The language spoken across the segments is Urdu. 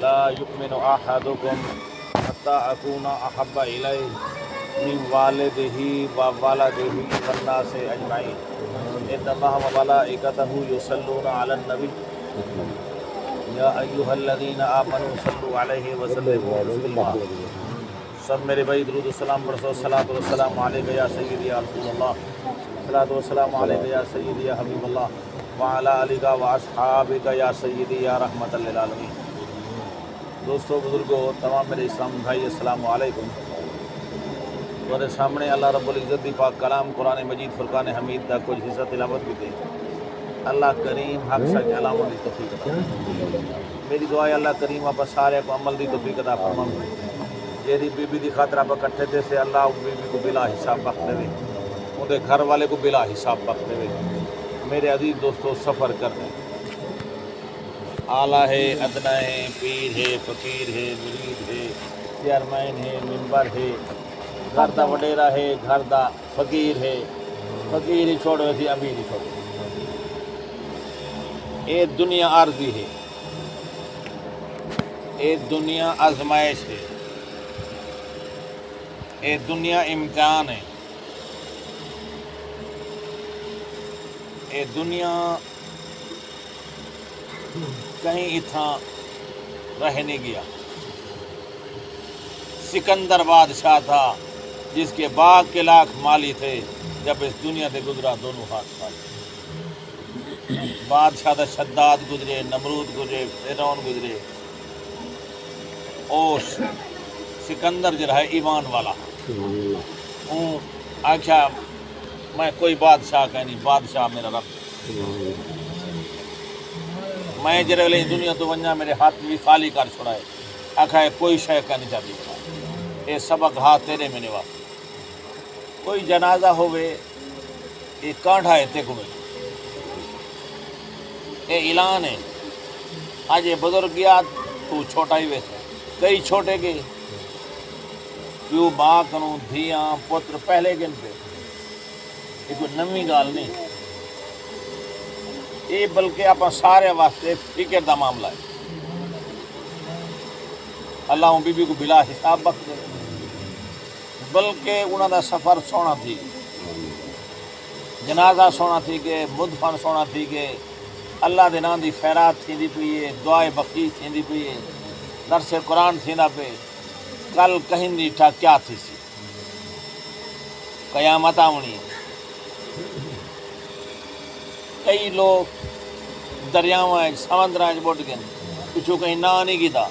لا یؤمن احدکم حتی اکون احب الیہ من والدہ وولدہ والناس اجمعین ان اللہ وملائکتہ یصلون علی النبی یا ایھا الذین آمنوا صلوا علیہ وسلموا تسلیما۔ سب میرے بھائی درود السلام برسو، الصلاۃ والسلام علیک یا سیدی یا رسول اللہ، الصلاۃ والسلام علیک یا سیدی یا حبیب اللہ وعلی آلک واصحابک یا سیدی یا رحمۃ للعالمین۔ دوستو، بزرگوں، تمام میرے اسلام بھائی، السلام علیکم۔ تمہارے سامنے اللہ رب العزت دی پاک کلام قرآن مجید فرقان حمید دا کچھ حصہ تلاوت بھی دے۔ اللہ کریم حق سچ علامت دی توفیق عطا۔ میری دعا ہے اللہ کریم آپ سارے کو عمل دی توفیق عطا فرمائے۔ جیری بی بی دی خاطر آپ اکٹھے تھے سے اللہ اس بی بی کو بلا حساب بخت دے، ان کے گھر والے کو بلا حساب بخت دے۔ میرے عزیز دوستو، سفر کرنے اعلیٰ ہے، ادنا ہے، پیر ہے، فقیر ہے، مرید ہے، چیئرمین ہے، ممبر ہے، گھر دا وڈیرا ہے، گھر دا فقیر ہے، فقیر ہی چھوڑو ایسی امیر ہی چھوڑو۔ اے دنیا عارضی ہے، اے دنیا آزمائش ہے، اے دنیا امتحان ہے، اے دنیا کہیں اتھاں رہ نہیں گیا۔ سکندر بادشاہ تھا جس کے باغ کے لاکھ مالی تھے، جب اس دنیا سے گزرا دونوں ہاتھ خالی۔ بادشاہ دا شداد گزرے، نمرود گزرے، فرعون گزرے، اور سکندر جو ہے ایمان والا ہوں آخیا میں کوئی بادشاہ کا نہیں، بادشاہ میرا رب۔ میں جڑے لے دنیا تو ونجا میرے ہاتھ بھی خالی کر چھڑائے، آخا کوئی شے کا نہیں چاہتی، اے سبق ہاتھ تیرے میں نوا۔ کوئی جنازہ ہوئے یہ کانٹھا ہے تے کو اے اعلان ہے، آج یہ بزرگ گیا تو چھوٹا ہی ویسے کئی چھوٹے گئے، پیو ماں کنوں دھیاں پتر پہلے گن پہ، یہ کوئی نمی گال نہیں، یہ بلکہ آپ سارے واسطے فکر دا معاملہ ہے۔ اللہ بی بی کو بلا حساب بخت دے، بلکہ انہوں دا سفر سونا تھی، جنازہ سونا تھی کہ مدفن سونا تھی کہ اللہ دے نام دی خیرات تھی دی پئی، دعائے بخی تھی دی پئی، درس قرآن تھی نہ پہ۔ کل کہیں نیٹھا کیا تھی سی، قیامت آونی۔ کئی لوگ دریاواں سمندراں بٹ گئے، پچھو کہیں نہ نہیں گیتا۔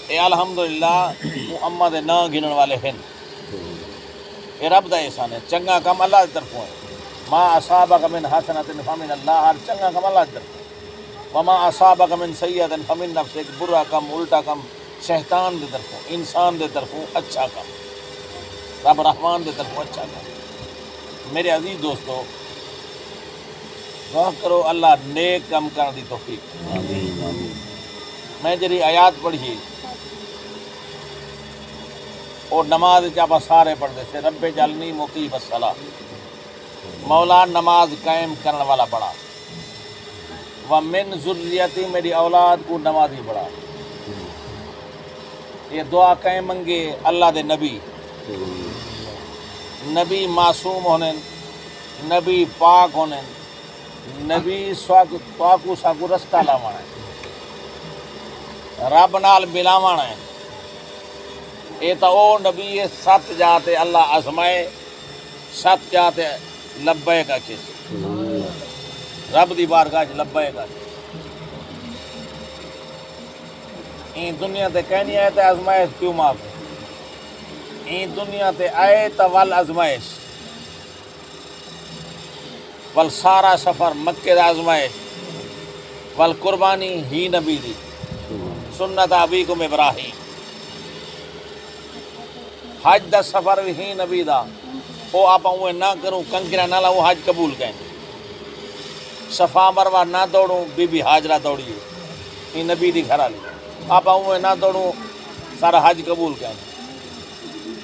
اے الحمدللہ محمد دے نا گنن والے ہیں، اے رب دا احسان ہے۔ چنگا کم اللہ دی طرفوں ہے، ما اصابک من حسنۃ فمن اللہ، ہر چنگا کم اللہ دی طرف، وما اصابک من سیئۃ فمن نفسک، برا کم الٹا کم شیطان دی طرفوں، انسان دی طرفوں اچھا کم، رب رحمان دی طرفوں اچھا کم۔ میرے عزیز دوستو، دعا کرو اللہ نیک کم کرنے دی توفیق۔ میں جری آیات پڑھی اور نماز جب سارے پڑھتے سے رب جعلنی مقیم الصلاۃ، مولا نماز قائم کرنے والا بڑا، ومن ذریتی، میری اولاد کو نمازی بڑا۔ یہ دعا کہیں منگے اللہ دے نبی، نبی معصوم ہونے، نبی پاک ہونے، نبی پاکو ساکو رستہ لاوانا ہے، رب نال ملاوانا ہے۔ یہ تو او نبی ہے، سات جاتے اللہ آزمائے، سات جاتے لبیک آکھے، رب دی بارگاہ لبیک آکھے۔ این دنیا تے کہنی آئے تے آزمائش کیوں معاف ہے، این دنیا تے آئے تا وال آزمائش، وال سارا سفر مکے دا آزمائش، وال قربانی ہی نبی دی، سنت ابیکم ابراہیم، حج دا سفر بھی ہی نبی دا، او آپ اوے نہ کروں کنکرا نہ لاؤں حج قبول کہیں، صفا مروہ نہ دوڑوں بی بی ہاجرہ دوڑیے، یہ نبی دی گھر آلی، آپ اوے نہ دوڑوں سارا حج قبول کہیں،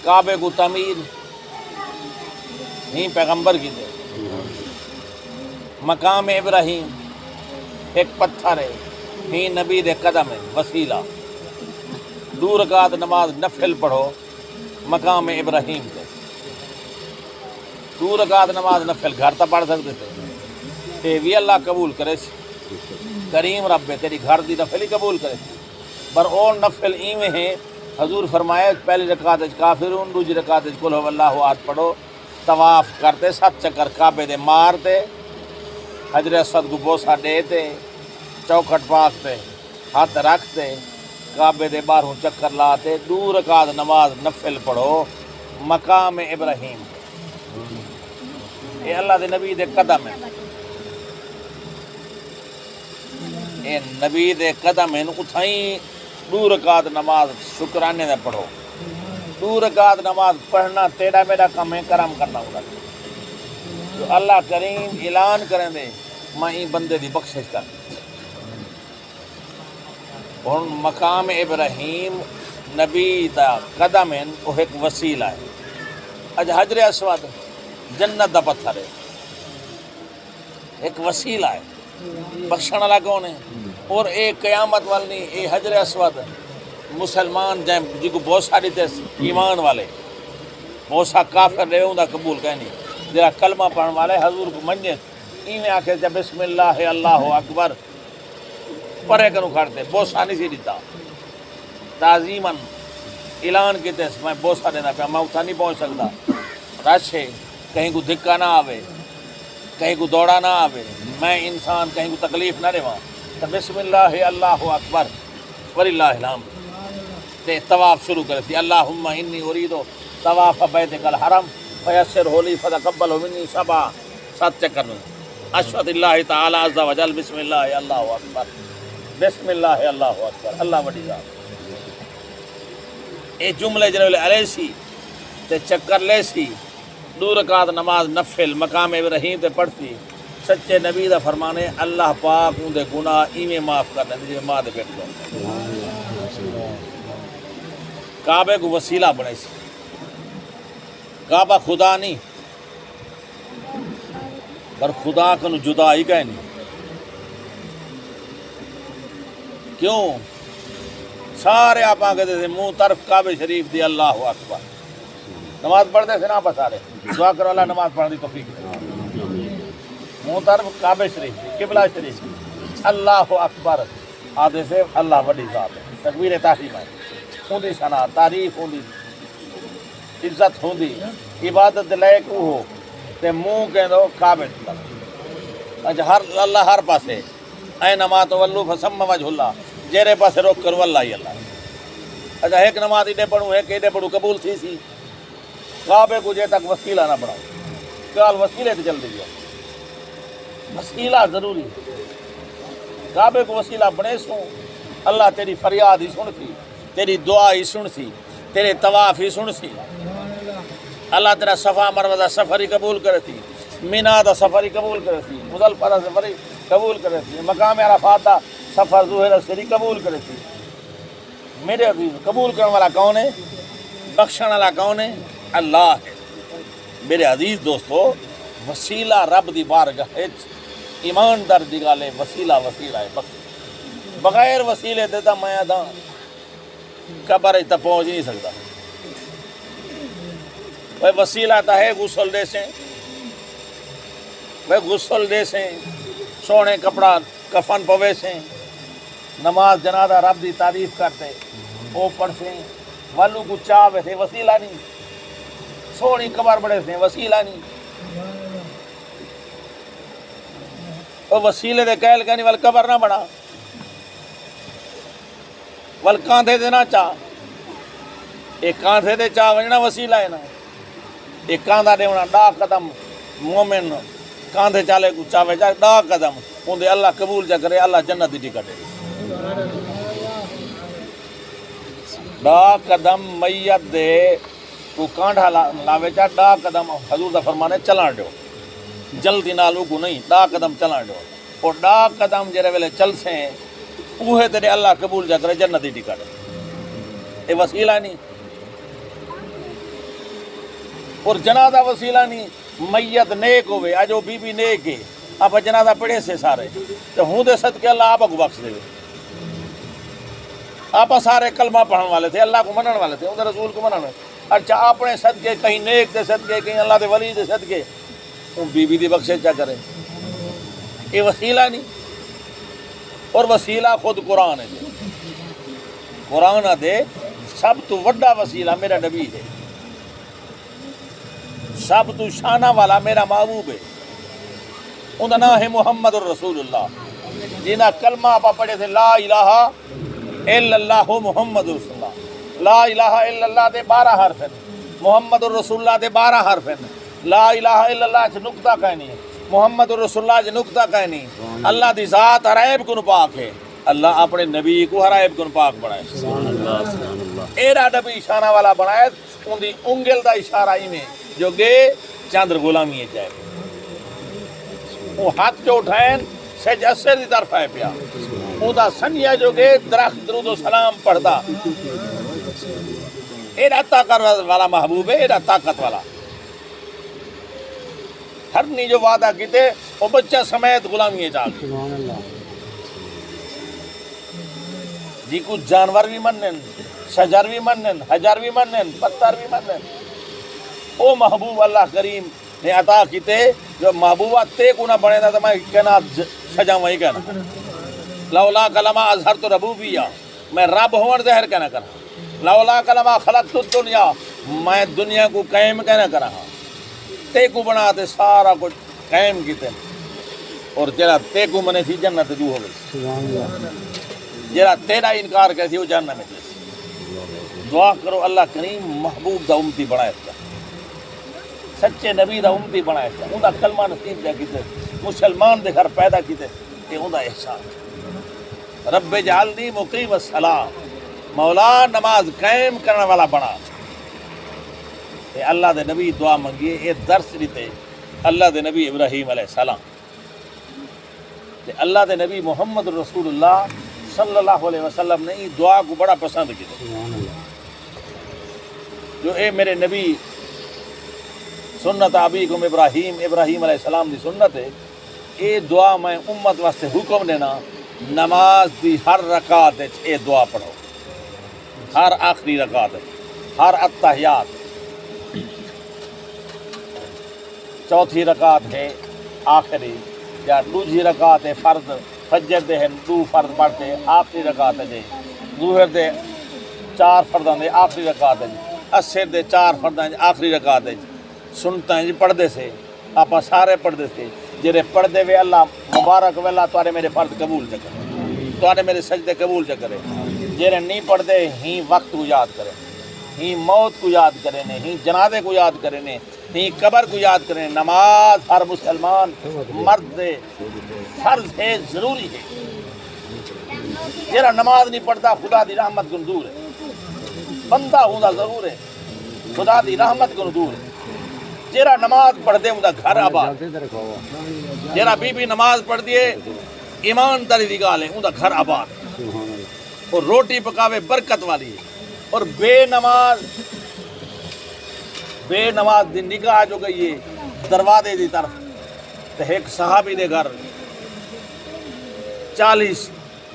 کعبے کو تعمیر ہی پیغمبر کی دے، مقام ابراہیم ایک پتھر ہے ہی نبی دے قدم ہے وسیلہ 2 رکعت نماز نفل پڑھو مقام ابراہیم تے 2 رکعت نماز نفل گھر تا پڑھ سکتے تھے تے بھی اللہ قبول کرے سی کریم رب ہے تیری گھر دی نفل ہی قبول کرے سی پر اور نفل ایویں ہیں حضور فرمایا پہلی رکعت وچ کافرون دوسری رکعت وچ قل هو اللہ احد پڑھو طواف کرتے 7 چکر کعبے دے مارتے حجر اسود کو بوسہ دیتے چوکھٹ پاک تے ہاتھ رکھتے کعبے دے باہروں چکر لاتے 2 رکعت نماز نفل پڑھو مقام ابراہیم اے اللہ دے نبی دے قدم ہیں اے نبی دے قدم ہیں اتھائیں 2 رکعت نماز شکرانے دے پڑھو 2 رکعت نماز پڑھنا تیرا میرا کم ہے کرم کرنا ہوگا تو اللہ کریم اعلان کریں دے میں این بندے دی بخشش کر اور مقام ابراہیم نبی دا قدم ہے وہ ایک وسیلہ ہے اج حجر اسود جنت دا پتھر ہے ایک وسیلہ ہے بخشن والا کون ہے اور اے قیامت والنی اے حجر اسود مسلمان جائیں جی کو بوسہ دیتے ایمان والے بوسہ کافر رہے ہوں دا قبول کہنی جرا کلمہ پڑھن والے حضور کو منجت ایویں آکھے جب بسم اللہ اللہ اکبر پرے کنو کھڑتے بوسہ نہیں سی دیتا تعظیماً اعلان کیتے میں بوسہ دینا پہ میں اتھا نہیں پہنچ سکتا رش ہے کہیں کو دھکا نہ آوے کہیں کو دوڑا نہ آوے میں انسان کہیں کو تکلیف نہ رہواں تو بسم اللہ اللہ اکبر وللہ الحمد تے طواف شروع کرے تھی اللہم انی اریدو طواف بیتک الحرم فیسر ہولی فتقبل منی 7 چکر اشہد اللہ تعالی عز و جل بسم اللہ اللہ اکبر بسم اللہ اللہ اکبر اللہ وڈی ذات اے جملے جنوالے علیہ سی تے چکر لے سی 2 رکعت نماز نفل مقام ابراہیم تے پڑھتی سچے نبی دا فرمانے اللہ پاک ان دے گناہ ایویں معاف کر دیں جی ماں دے بیٹھ جاؤ کعبے کو وسیلہ بنے سی کعبہ خدا نہیں پر خدا کو جدا ہی کہیں نہیں کیوں سارے آپ آگے دے منہ طرف کعبے شریف دی اللہ اکبر نماز پڑھتے سے نہ بسارے دعا کرو اللہ نماز پڑھ دی توفیق دے منہ طرف کعبے شریف دی قبلہ شریف دی اللہ اکبر آدھے سے اللہ وڈی ذات ہے تکبیر تحریم ہے ہوندی ثنا تعریف ہوندی عزت ہوندی عبادت لائق ہو تے منہ کہہ دو کعبے طرف اچھا ہر اللہ ہر پاسے اے نماز تولو فثم وجہ اللہ جیرے پاسے روک کرو اللہ ہی اللہ اچھا ایک نماز ایڈے پڑھوں ایک ایڈے پڑھوں قبول تھی سی کعبے کو جے تک وسیلہ نہ بڑھاؤ کال وسیلے تے چل دی وسیلہ ضروری کعبے کو وسیلہ بنے سوں اللہ تیری فریاد ہی سن سی تیری دعا ہی سن سی تیرے طواف ہی سن سی اللہ تیرا صفا مروہ دا سفر ہی قبول کرے تھی مینا دا سفر ہی قبول کرے تھی مزدلفہ دا سفر ہی قبول کرے تھی مقام عرفات دا سفر ظہر سری قبول کرے تھی میرے عزیز قبول کرنے والا کون ہے بخشن والا کون ہے اللہ ہے میرے عزیز دوستو وسیلہ رب دی بارگاہ ایمان در دی گالے وسیلہ ہے بغیر وسیلے دیتا میں ادا قبر تا پہنچ نہیں سکتا وہ وسیلہ تا ہے غسل دے سے وہ غسل دے سے سونے کپڑا کفن پوے سے نماز جنازہ رب دی تعریف کرتے وہ پڑھ سے والو کو چاہے تھے وسیلہ نہیں سونی قبر بڑے سے وسیلہ نہیں وہ وسیلے دے کہل کہنی وال قبر نہ بڑا وال کاندھے دے نہ چاہ ایک کاندھے دے چاہ وجنا وسیلہ ہے نا ایک کاندھا دے ہونا 10 قدم مومن کاندھے چالے کو چاہے جائے 10 قدم ان دے اللہ قبول جا کرے اللہ جنت دی ٹکٹ دے 10 قدم میت دے کو کانڈھا لاوے چاہ 10 قدم حضور دا فرمانے چلان دیو جلدی نالو کو نہیں 10 قدم چلان دیو اور 10 قدم جرے ویلے چل سے اوہے تیرے اللہ قبول جا کرے جنت دی ٹکٹ اے وسیلہ نہیں اور جنازہ وسیلہ نہیں میت نیک ہوئے اجو بی بی نیک ہے آپ جنازہ پڑھے سے سارے تو ہوں دے صدقے اللہ آپ کو بخش دے. آپ سارے کلمہ پڑھنے والے تھے, اللہ کو منن والے تھے, ان رسول کو منن. اچھا اپنے صدقے کہیں نیک دے صدقے کہیں اللہ دے ولی دے صدقے ان بی بی دی بخشش کیا کرے. یہ وسیلہ نہیں, اور وسیلہ خود قرآن ہے. قرآن دے سب تو وڈا وسیلہ میرا نبی ہے, سب تو شانہ والا میرا محبوب ہے. ان کا نام ہے محمد الرسول اللہ, جنہ کلمہ آپ پڑھے تھے لا الہ الا اللہ محمد رسول اللہ. لا الہ الا اللہ دے 12 حرف ہیں, محمد الرسول اللہ دے 12 حرف ہیں. لا الہ الا اللہ چ نقطہ کہیں نہیں, محمد الرسول اللہ چ نقطہ کہیں نہیں. اللہ دی ذات ہر عیب کو پاک ہے, اللہ اپنے نبی کو ہر عیب کو پاک بنائے. سبحان اللہ سبحان اللہ. ایرا نبی شانہ والا بنائے, ان دی انگل دا اشارہ ہی میں جو گے چاندر غلامی جائے. وہ ہاتھ جو اٹھائیں سج اثر دی طرف آئے پیا, وہ دا سنیا جو گے درخت درود و سلام پڑھتا. ایرا طاقت والا محبوب ہے, ایرا طاقت والا. ہر نی جو وعدہ کیتے وہ بچہ سمیت غلامی چاہتے جی. کچھ جانور بھی منن, شجر بھی منن, حجر بھی منن, پتھر بھی منن. او محبوب اللہ کریم نے عطا کیتے جو محبوبہ تے کو نہ بنے تھا تو میں کہنا سجا وہی کہنا لولا کلمہ اظہر تو ربوبیہ, میں رب ہون ظاہر کہنا کرا. لولا کلمہ خلقت الدنیا, میں دنیا کو قائم کہنا کرا. تے کو بناتے سارا کچھ قائم کیتے, اور جرا تے کو منے تھی جنت جو ہو گئی. جرا تیرا انکار کرتی وہ جہنم میں جیسے. دعا کرو اللہ کریم محبوب دا امتی بنائے تھا, سچے نبی دا امتی بنائے تھا, ان دا کلمہ نصیب دیا کیتے, مسلمان دے گھر پیدا کیتے. یہ ان دا احسان. رب جعلنی مقیم الصلاۃ, مولا نماز قائم کرنے والا بنا. تے اللہ دے نبی دعا منگیے, یہ درس دیتے اللہ دے نبی ابراہیم علیہ السلام. تے اللہ دے نبی محمد رسول اللہ صلی اللہ علیہ وسلم نے دعا کو بڑا پسند کیا. جو اے میرے نبی سنت ابیکم ابراہیم, ابراہیم علیہ السلام دی سنت ہے. اے دعا میں امت واسطے حکم دینا, نماز دی ہر رکعت اے دعا پڑھو, ہر آخری رکعت, ہر التحیات. چوتھی رکعت ہے آخری, یا دوسری رکعت ہے فرض, فجر دے ہیں 2 فرض پڑھتے, آخری رکعت ہے جی. ظہر دے 4 فرضاں دے آخری رکعت ہے جی. عصر دے 4 فرضاں دے آخری رکعت ہے جی. سنتا ہے جی پڑھتے سے, آپ سارے پڑھتے تھے. جڑے پڑھتے ہوئے اللہ مبارک ویلا تارے میرے فرض قبول چ کرے, تارے میرے سجدے قبول چ کرے. جڑے نہیں پڑھتے ہی وقت کو یاد کرے, ہی موت کو یاد کرے نے, ہی جنازے کو یاد کرے نے, ہی قبر کو یاد کرے. نماز ہر مسلمان مرد دے فرض ہے, ضروری ہے. جڑا نماز نہیں پڑھتا خدا دی رحمت کو دور ہے. بندہ ہوندا ضرور ہے, خدا دی رحمت کو دور ہے. جڑا نماز پڑھ دے اوندا گھر آباد. جڑا بی نماز پڑھ دیے ایمان داری دی گال ہے, اوندا گھر آباد. اور روٹی پکاوے برکت والی ہے. اور بے نماز دی نگاہ جو گئی ہے دروازے دی طرف, تو ایک صحابی دے گھر 40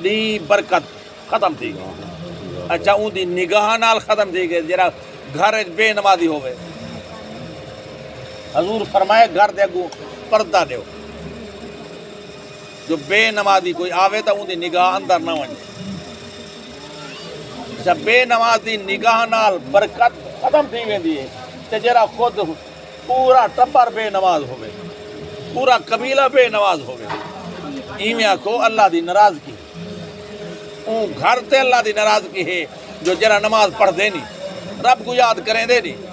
دی برکت ختم تھی. اچھا اون دی نگاہ نال ختم تھی گئی جرا گھر بے نمازی ہوئے. حضور فرمائے گھر دے اگوں پردہ دیو, جو بے نمازی کوئی آوے تو اون دی نگاہ اندر نہ ونجے. جب بے نماز دی نگاہ نال برکت ختم تھی ویندی ہے, تے جرا خود پورا ٹبر بے نماز ہوئے, پورا قبیلہ بے نماز ہوئے. ایویں آکھو اللہ دی ناراضگی, اون گھر تے اللہ دی ناراضگی ہے جو جرا نماز پڑھ دے نہیں, رب کو یاد کریں دے نہیں.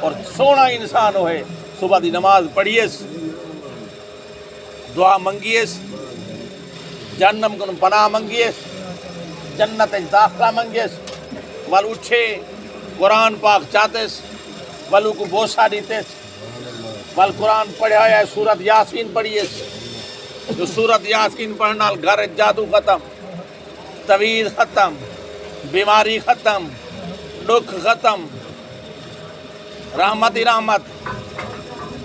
اور سونا انسان ہوئے صبح دی نماز پڑھیس, دعا منگیس, جہنم کو پناہ منگیس, جنت داخلہ منگیس, ول اٹھے قرآن پاک چاہتےس, ولو کو بوسہ دیتےس, ول قرآن پڑھا ہے سورت یاسین پڑھیس. جو سورت یاسین پڑھنا گھر جادو ختم, طویل ختم, بیماری ختم, دکھ ختم, رحمت ہی رحمت.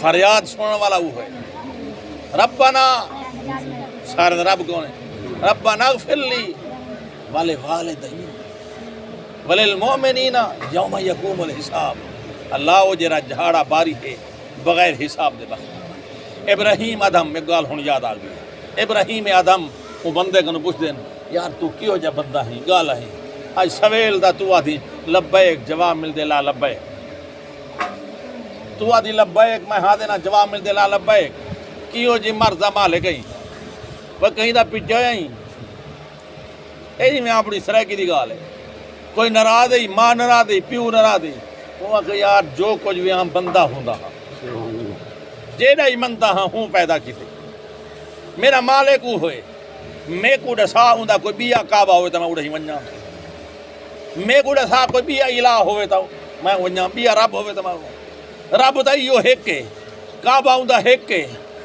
فریاد سننے والا وہ ہے ربنا سارے رب کون ہے ربنا اغفر لی ولوالدی وللمؤمنین یوم یقوم الحساب اللہ وہ جرا جھاڑا باری ہے بغیر حساب دے بخت ابراہیم ادم میں گال ہون یاد آ گئی ابراہیم ادم وہ بندے کو پوچھ دین یار تو کیوں جا بندہ ہے گال ہے آج سویل دا تو آدھی لبیک جواب مل دے لا لبیک تو آدھی لبیک میں ہاں دینا جواب مل دے لا لبیک کیوں جی مرزا مالے گئی وہ کہیں دا پیچھے آئی اے جی میں اپنی سرائکی دی گال ہے کوئی ناراض ہے ماں ناراض ہے پیو ناراض ہے وہ کہ یار جو کچھ بھی ہم بندہ ہوں دا جیڑا ہی منتا ہاں ہوں پیدا کیتے میرا مالک وہ ہوئے میں کو ڈسا ہوں دا کوئی بیا کعبہ ہوئے تا میں اڑا ہی ونجا میں کو ڈسا کوئی بیا الہ ہوئے تا میں ونجا بیا رب ہوئے تا میں رب تا یہ ایک کے کعبہ ہوں دا ایک کے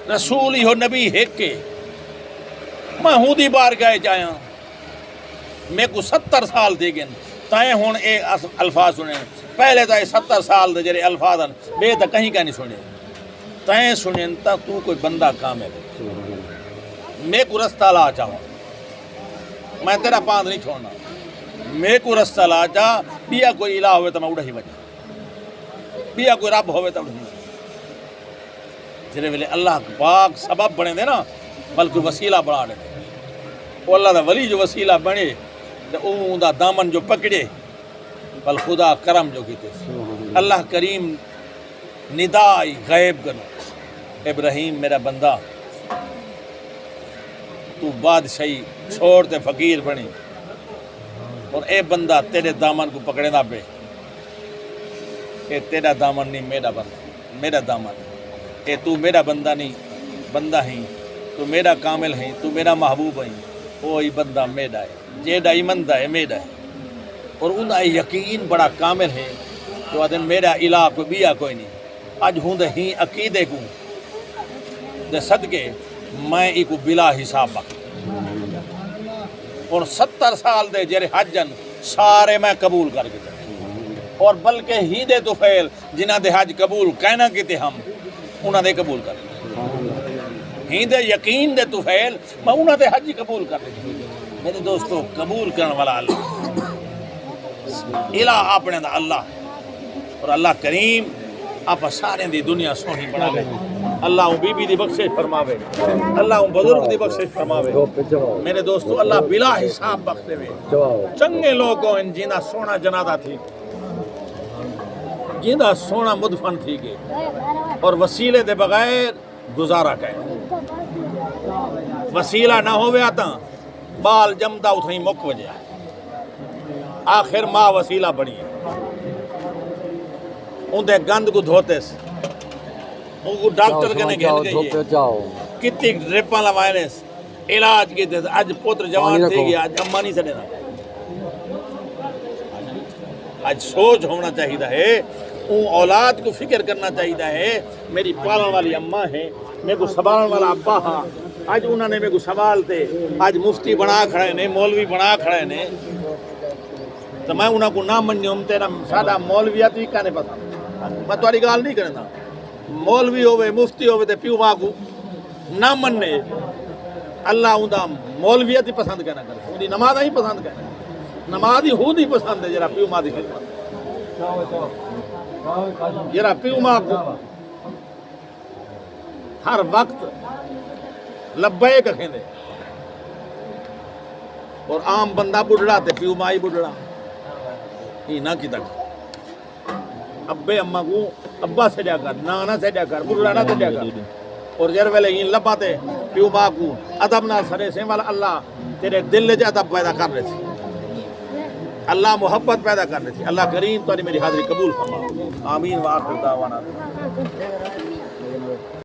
رسول ہی ہو نبی ایک کے میں ہوں دی بار گئے جایا میں کو 70 سال دے گئے تائیں ہون اے الفاظ سنے پہلے تا 70 سال دے جرے الفاظ بے تا کہیں کا نہیں سنے تائیں سنیں تا تو کوئی بندہ کامل ہے میں کو رستہ لا چاہوں میں تیرا پاند نہیں چھوڑنا میں کو رستہ لا چاہ بیا کوئی الہ ہوئے تا میں اڑا ہی وجہ بیا کوئی رب ہوئے تا اڑا ہی وجہ جرے ویلے اللہ پاک سبب بنے دے نا بلکہ وسیلہ بڑھا دے وہ اللہ دا ولی جو وسیلہ بنے اون دا دامن جو پکڑے بل خدا کرم جو کیتے اللہ کریم ندائی غیب کنو ابراہیم میرا بندہ تو بادشاہی چھوڑتے فقیر بنی اور اے بندہ تیرے دامن کو پکڑے نہ پہ اے تیرا دامن نہیں میرا بندہ میرا دامن اے تو میرا بندہ نہیں بندہ ہی تو میرا کامل ہے تو میرا محبوب ہے وہی بندہ میرا ہے جیڑا ایمندہ ہے میرا ہے اور ان کا یقین بڑا کامل ہے تو آدھے میرا الہ کو بیا کوئی نہیں اج ہوں دے ہی عقیدے کو دے صدقے میں ایکو بلا حساب بک اور 70 سال دے جرے حجن سارے میں قبول کر کے اور بلکہ ہی دے تو فیل جنہ دے حج قبول کہنا کیتے ہم انہاں دے قبول کر ہی دے یقین دے تو فیل میں انہاں دے حج قبول کر دے میرے دوستو قبول کرنے والا اللہ الہ اپنے دا اللہ اور اللہ کریم آپ سارے دی دنیا سونی بنا لے اللہ ہوں بی بی دی بخشش فرماوے اللہ ہوں بزرگ دی بخشش فرماوے میرے دوستو اللہ بلا حساب بخشے وے چنگے لوگوں ان جینا سونا جنادہ تھی جینا سونا مدفن تھی گے اور وسیلے دے بغیر گزارا کہے وسیلہ نہ ہوئے آتا بال جمدہ اتھائی مک وجہ آخر ماں وسیلہ بڑی ہے ان دے گند کو دھوتے سے ان کو ڈاکٹر کنے گھن گئی ہے کتنی ڈرپاں لوائنے سے علاج کی تھے آج پوتر جوان تھے گیا آج اممہ نہیں سڑے نا آج سوچ ہونا چاہیدہ ہے ان اولاد کو فکر کرنا چاہیدہ ہے میری پالن والی اممہ ہے میرے کو سبالن والا ابا ہاں آج انہوں نے میرے کو سوال تھے آج مفتی بنا کھڑے نے مولوی بنا کھڑے نے تو میں انہوں کو نہ منی ہوں تیرا سادہ مولویات ہی کہنے پسند میں تمہاری گال نہیں کرنا مولوی ہوئے مفتی ہوئے تے پیو ماں کو نہ مننے اللہ اندہ مولویات ہی پسند کہنا کرے انہی نماز ہی پسند کہنا نماز ہی خود ہی پسند ہے جرا پیو ماں دی خدمت جرا پیو ماں کو ہر وقت لبے کہیں دے اور عام بندہ بڑھڑا تے پیو ماں ہی بڑھڑا ہی نہ کی تک ابے اممہ کو ابا سے جا کر نانا سے جا کر بڑھڑا نہ سے جا کر اور جر ویلے ہی لباتے پیو ماں کو ادب نہ سرے سے والا اللہ تیرے دل لے جا ادب پیدا کر رہے تھے اللہ محبت پیدا کر رہے تھے اللہ کریم تو میری حاضری قبول فرما آمین وآخر دعوانا